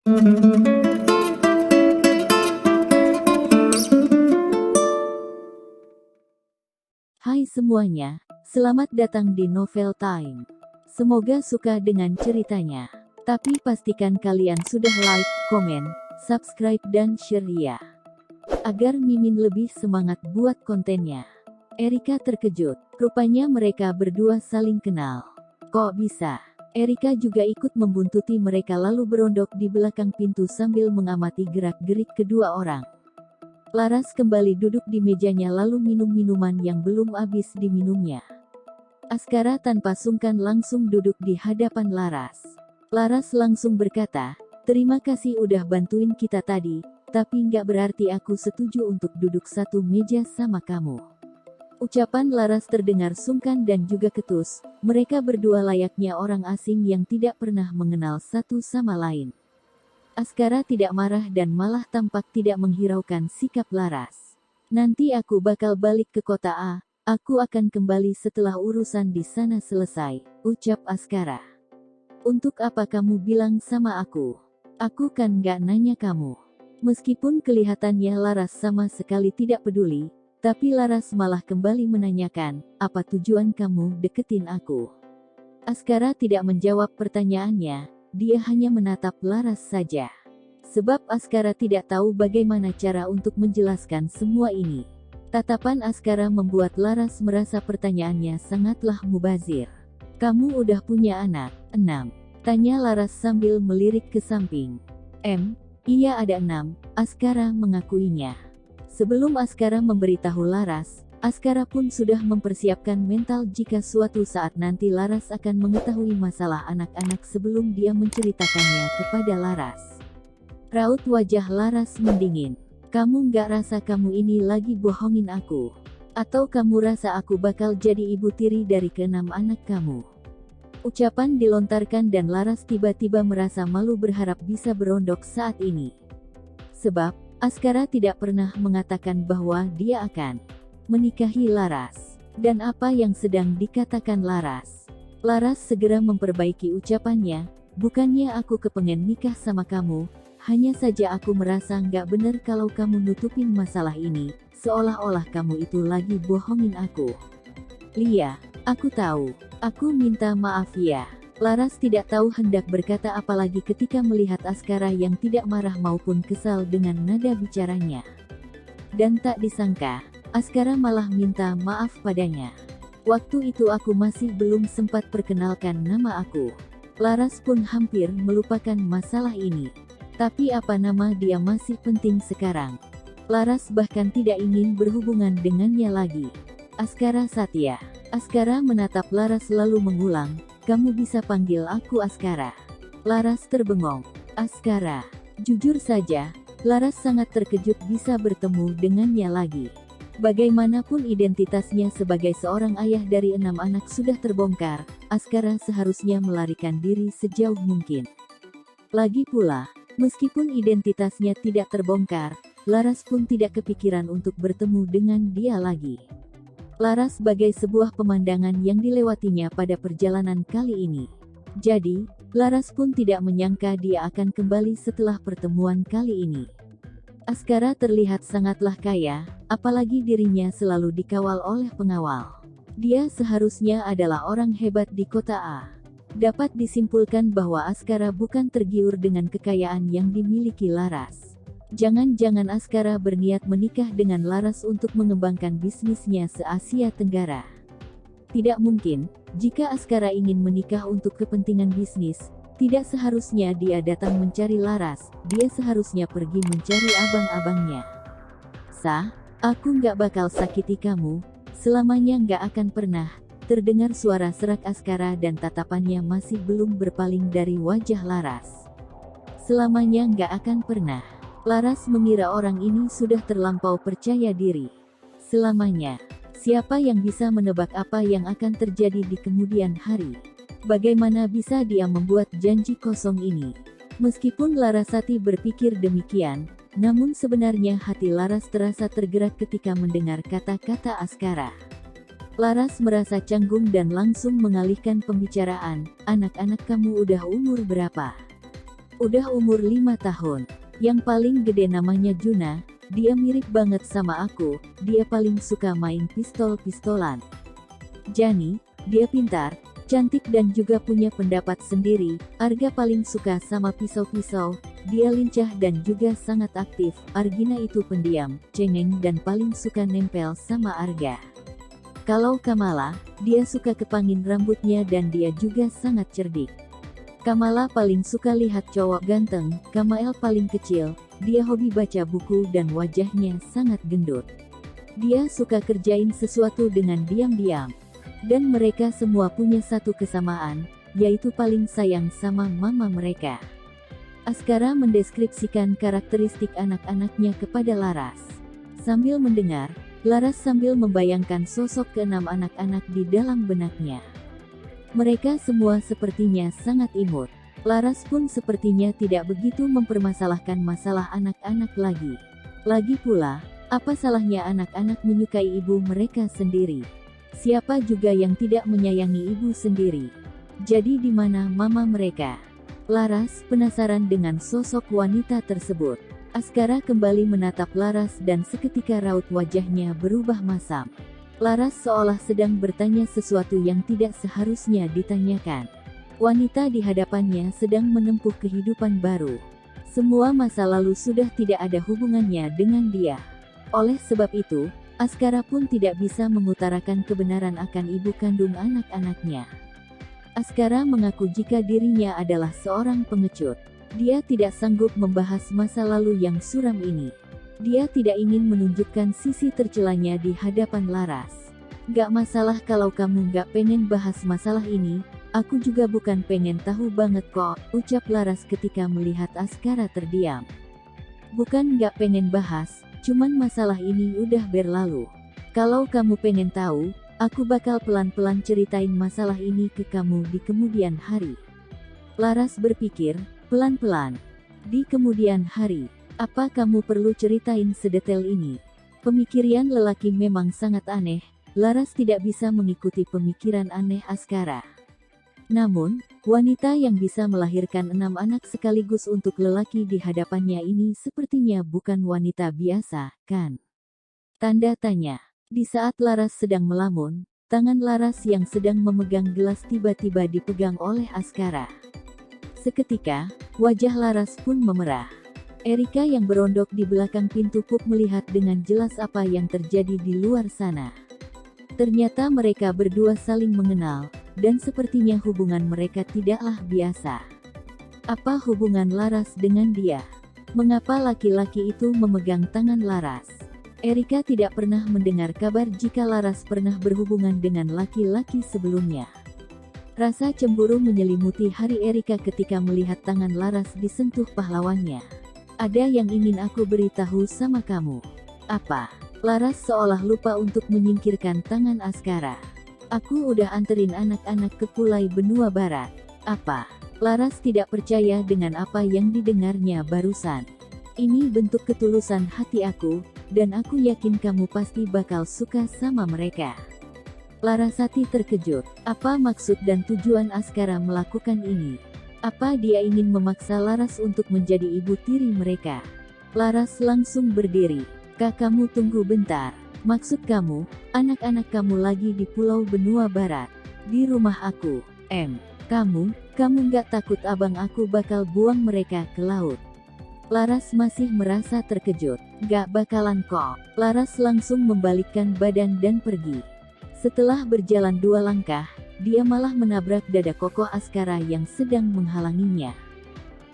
Hai semuanya, selamat datang di Novel Time. Semoga suka dengan ceritanya. Tapi pastikan kalian sudah like, komen, subscribe dan share ya. Agar Mimin lebih semangat buat kontennya. Erika terkejut, rupanya mereka berdua saling kenal. Kok bisa? Erika juga ikut membuntuti mereka lalu berondok di belakang pintu sambil mengamati gerak-gerik kedua orang. Laras kembali duduk di mejanya lalu minum minuman yang belum habis diminumnya. Askara tanpa sungkan langsung duduk di hadapan Laras. Laras langsung berkata, "Terima kasih udah bantuin kita tadi, tapi nggak berarti aku setuju untuk duduk satu meja sama kamu." Ucapan Laras terdengar sungkan dan juga ketus, mereka berdua layaknya orang asing yang tidak pernah mengenal satu sama lain. Askara tidak marah dan malah tampak tidak menghiraukan sikap Laras. "Nanti aku bakal balik ke kota A, aku akan kembali setelah urusan di sana selesai," ucap Askara. "Untuk apa kamu bilang sama aku? Aku kan nggak nanya kamu." Meskipun kelihatannya Laras sama sekali tidak peduli, tapi Laras malah kembali menanyakan, "Apa tujuan kamu deketin aku?" Askara tidak menjawab pertanyaannya, dia hanya menatap Laras saja. Sebab Askara tidak tahu bagaimana cara untuk menjelaskan semua ini. Tatapan Askara membuat Laras merasa pertanyaannya sangatlah mubazir. "Kamu udah punya anak?" "6. Tanya Laras sambil melirik ke samping. Iya ada 6, Askara mengakuinya. Sebelum Askara memberitahu Laras, Askara pun sudah mempersiapkan mental jika suatu saat nanti Laras akan mengetahui masalah anak-anak sebelum dia menceritakannya kepada Laras. Raut wajah Laras mendingin. "Kamu nggak rasa kamu ini lagi bohongin aku? Atau kamu rasa aku bakal jadi ibu tiri dari ke-6 anak kamu?" Ucapan dilontarkan dan Laras tiba-tiba merasa malu berharap bisa berondok saat ini. Sebab, Askara tidak pernah mengatakan bahwa dia akan menikahi Laras. Dan apa yang sedang dikatakan Laras? Laras segera memperbaiki ucapannya, "Bukannya aku kepengen nikah sama kamu, hanya saja aku merasa nggak bener kalau kamu nutupin masalah ini, seolah-olah kamu itu lagi bohongin aku." "Lia, aku tahu. Aku minta maaf ya." Laras tidak tahu hendak berkata apalagi ketika melihat Askara yang tidak marah maupun kesal dengan nada bicaranya. Dan tak disangka, Askara malah minta maaf padanya. "Waktu itu aku masih belum sempat perkenalkan nama aku." Laras pun hampir melupakan masalah ini. Tapi apa nama dia masih penting sekarang. Laras bahkan tidak ingin berhubungan dengannya lagi. "Askara Satya." Askara menatap Laras lalu mengulang, "Kamu bisa panggil aku Askara." Laras terbengong. "Askara." Jujur saja, Laras sangat terkejut bisa bertemu dengannya lagi. Bagaimanapun identitasnya sebagai seorang ayah dari 6 anak sudah terbongkar, Askara seharusnya melarikan diri sejauh mungkin. Lagi pula, meskipun identitasnya tidak terbongkar, Laras pun tidak kepikiran untuk bertemu dengan dia lagi. Laras sebagai sebuah pemandangan yang dilewatinya pada perjalanan kali ini. Jadi, Laras pun tidak menyangka dia akan kembali setelah pertemuan kali ini. Askara terlihat sangatlah kaya, apalagi dirinya selalu dikawal oleh pengawal. Dia seharusnya adalah orang hebat di kota A. Dapat disimpulkan bahwa Askara bukan tergiur dengan kekayaan yang dimiliki Laras. Jangan-jangan Askara berniat menikah dengan Laras untuk mengembangkan bisnisnya se-Asia Tenggara. Tidak mungkin, jika Askara ingin menikah untuk kepentingan bisnis, tidak seharusnya dia datang mencari Laras, dia seharusnya pergi mencari abang-abangnya. Aku nggak bakal sakiti kamu, selamanya nggak akan pernah." Terdengar suara serak Askara dan tatapannya masih belum berpaling dari wajah Laras. "Selamanya nggak akan pernah." Laras mengira orang ini sudah terlampau percaya diri. Selamanya. Siapa yang bisa menebak apa yang akan terjadi di kemudian hari? Bagaimana bisa dia membuat janji kosong ini? Meskipun Larasati berpikir demikian, namun sebenarnya hati Laras terasa tergerak ketika mendengar kata-kata Askara. Laras merasa canggung dan langsung mengalihkan pembicaraan, "Anak-anak kamu udah umur berapa?" Udah umur 5 tahun. Yang paling gede namanya Juna, dia mirip banget sama aku, dia paling suka main pistol-pistolan. Jani, dia pintar, cantik dan juga punya pendapat sendiri. Arga paling suka sama pisau-pisau, dia lincah dan juga sangat aktif. Argina itu pendiam, cengeng dan paling suka nempel sama Arga. Kalau Kamala, dia suka kepangin rambutnya dan dia juga sangat cerdik. Kamala paling suka lihat cowok ganteng, Kamael paling kecil, dia hobi baca buku dan wajahnya sangat gendut. Dia suka kerjain sesuatu dengan diam-diam. Dan mereka semua punya satu kesamaan, yaitu paling sayang sama mama mereka. Askara mendeskripsikan karakteristik anak-anaknya kepada Laras. Sambil mendengar, Laras sambil membayangkan sosok keenam anak-anak di dalam benaknya. Mereka semua sepertinya sangat imut. Laras pun sepertinya tidak begitu mempermasalahkan masalah anak-anak lagi. Lagi pula, apa salahnya anak-anak menyukai ibu mereka sendiri? Siapa juga yang tidak menyayangi ibu sendiri? Jadi di mana mama mereka? Laras penasaran dengan sosok wanita tersebut. Askara kembali menatap Laras dan seketika raut wajahnya berubah masam. Laras seolah sedang bertanya sesuatu yang tidak seharusnya ditanyakan. Wanita di hadapannya sedang menempuh kehidupan baru. Semua masa lalu sudah tidak ada hubungannya dengan dia. Oleh sebab itu, Askara pun tidak bisa mengutarakan kebenaran akan ibu kandung anak-anaknya. Askara mengaku jika dirinya adalah seorang pengecut. Dia tidak sanggup membahas masa lalu yang suram ini. Dia tidak ingin menunjukkan sisi tercelanya di hadapan Laras. Gak masalah kalau kamu gak pengen bahas masalah ini, aku juga bukan pengen tahu banget kok, ucap Laras ketika melihat Askara terdiam. Bukan gak pengen bahas, cuman masalah ini udah berlalu. Kalau kamu pengen tahu, aku bakal pelan-pelan ceritain masalah ini ke kamu di kemudian hari. Laras berpikir, pelan-pelan. Di kemudian hari, apa kamu perlu ceritain sedetail ini? Pemikiran lelaki memang sangat aneh, Laras tidak bisa mengikuti pemikiran aneh Askara. Namun, wanita yang bisa melahirkan 6 anak sekaligus untuk lelaki di hadapannya ini sepertinya bukan wanita biasa, kan? Tanda tanya. Di saat Laras sedang melamun, tangan Laras yang sedang memegang gelas tiba-tiba dipegang oleh Askara. Seketika, wajah Laras pun memerah. Erika yang berondok di belakang pintu pub melihat dengan jelas apa yang terjadi di luar sana. Ternyata mereka berdua saling mengenal, dan sepertinya hubungan mereka tidaklah biasa. Apa hubungan Laras dengan dia? Mengapa laki-laki itu memegang tangan Laras? Erika tidak pernah mendengar kabar jika Laras pernah berhubungan dengan laki-laki sebelumnya. Rasa cemburu menyelimuti hari Erika ketika melihat tangan Laras disentuh pahlawannya. Ada yang ingin aku beritahu sama kamu. Apa? Laras seolah lupa untuk menyingkirkan tangan Askara. Aku udah anterin anak-anak ke Pulai Benua Barat. Apa? Laras tidak percaya dengan apa yang didengarnya barusan. Ini bentuk ketulusan hati aku, dan aku yakin kamu pasti bakal suka sama mereka. Larasati terkejut. Apa maksud dan tujuan Askara melakukan ini? Apa dia ingin memaksa Laras untuk menjadi ibu tiri mereka? Laras langsung berdiri. Kak, kamu tunggu bentar. Maksud kamu, anak-anak kamu lagi di Pulau Benua Barat, di rumah aku. Kamu nggak takut abang aku bakal buang mereka ke laut? Laras masih merasa terkejut. Gak bakalan kok. Laras langsung membalikkan badan dan pergi. Setelah berjalan 2 langkah, dia malah menabrak dada kokoh Askara yang sedang menghalanginya.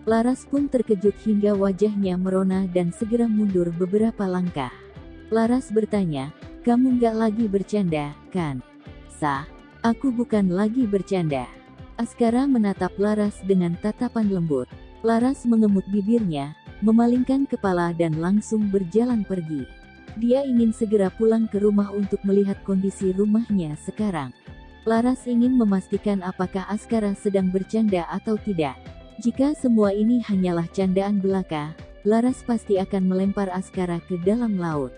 Laras pun terkejut hingga wajahnya merona dan segera mundur beberapa langkah. Laras bertanya, kamu nggak lagi bercanda, kan? Aku bukan lagi bercanda. Askara menatap Laras dengan tatapan lembut. Laras mengemut bibirnya, memalingkan kepala dan langsung berjalan pergi. Dia ingin segera pulang ke rumah untuk melihat kondisi rumahnya sekarang. Laras ingin memastikan apakah Askara sedang bercanda atau tidak. Jika semua ini hanyalah candaan belaka, Laras pasti akan melempar Askara ke dalam laut.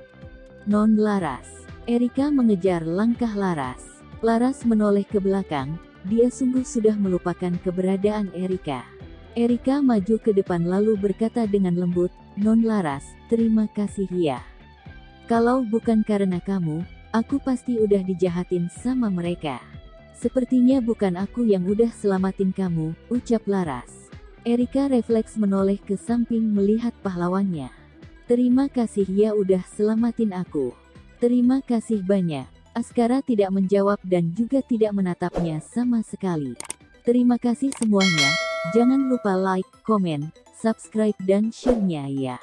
Non Laras. Erika mengejar langkah Laras. Laras menoleh ke belakang, dia sungguh sudah melupakan keberadaan Erika. Erika maju ke depan lalu berkata dengan lembut, "Non Laras, terima kasih ya. Kalau bukan karena kamu, aku pasti udah dijahatin sama mereka." "Sepertinya bukan aku yang udah selamatin kamu," ucap Laras. Erika refleks menoleh ke samping melihat pahlawannya. "Terima kasih ya udah selamatin aku." "Terima kasih banyak." Askara tidak menjawab dan juga tidak menatapnya sama sekali. Terima kasih semuanya. Jangan lupa like, komen, subscribe dan share-nya ya.